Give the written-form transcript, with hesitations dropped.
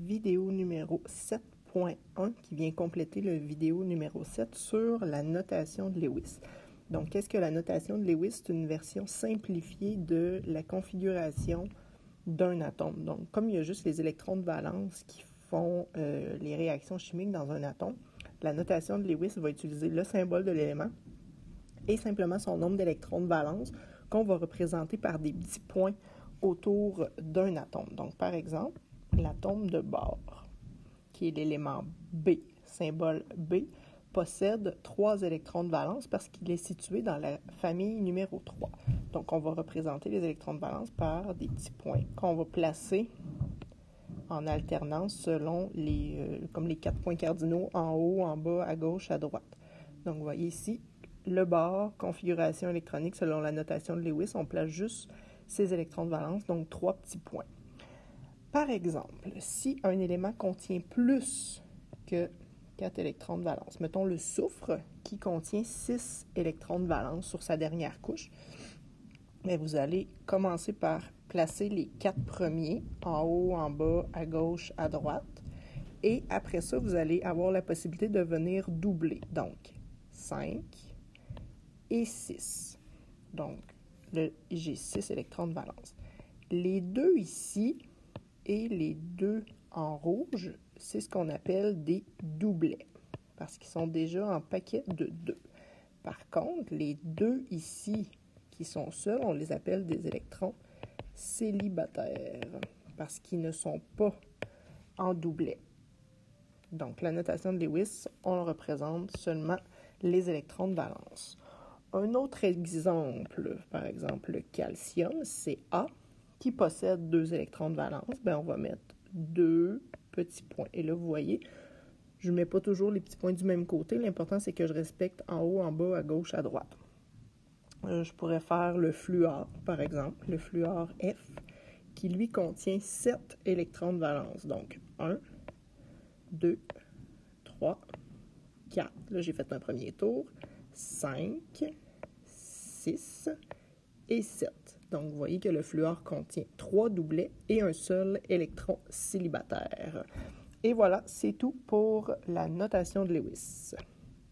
vidéo numéro 7.1 qui vient compléter le vidéo numéro 7 sur la notation de Lewis. Donc, qu'est-ce que la notation de Lewis? C'est une version simplifiée de la configuration d'un atome. Donc, comme il y a juste les électrons de valence qui font les réactions chimiques dans un atome, la notation de Lewis va utiliser le symbole de l'élément et simplement son nombre d'électrons de valence qu'on va représenter par des petits points autour d'un atome. Donc, par exemple, l'atome de bore, qui est l'élément B, symbole B, possède 3 électrons de valence parce qu'il est situé dans la famille numéro 3. Donc, on va représenter les électrons de valence par des petits points qu'on va placer en alternance selon comme les 4 points cardinaux en haut, en bas, à gauche, à droite. Donc, vous voyez ici, le bord, configuration électronique selon la notation de Lewis, on place juste ces électrons de valence, donc 3 petits points. Par exemple, si un élément contient plus que 4 électrons de valence, mettons le soufre qui contient 6 électrons de valence sur sa dernière couche, mais vous allez commencer par placer les 4 premiers en haut, en bas, à gauche, à droite. Et après ça, vous allez avoir la possibilité de venir doubler. Donc, 5 et 6. Donc, j'ai 6 électrons de valence. Les deux ici et les deux en rouge, c'est ce qu'on appelle des doublets, parce qu'ils sont déjà en paquet de 2. Par contre, les deux ici qui sont seuls, on les appelle des électrons célibataires, parce qu'ils ne sont pas en doublet. Donc, la notation de Lewis, on représente seulement les électrons de valence. Un autre exemple, par exemple, le calcium, c'est A, qui possède 2 électrons de valence. Bien, on va mettre 2 petits points. Et là, vous voyez, je ne mets pas toujours les petits points du même côté. L'important, c'est que je respecte en haut, en bas, à gauche, à droite. Je pourrais faire le fluor, par exemple, le fluor F, qui lui contient 7 électrons de valence. Donc, 1, 2, 3, 4. Là, j'ai fait un premier tour. 5, 6 et 7. Donc, vous voyez que le fluor contient 3 doublets et un seul électron célibataire. Et voilà, c'est tout pour la notation de Lewis.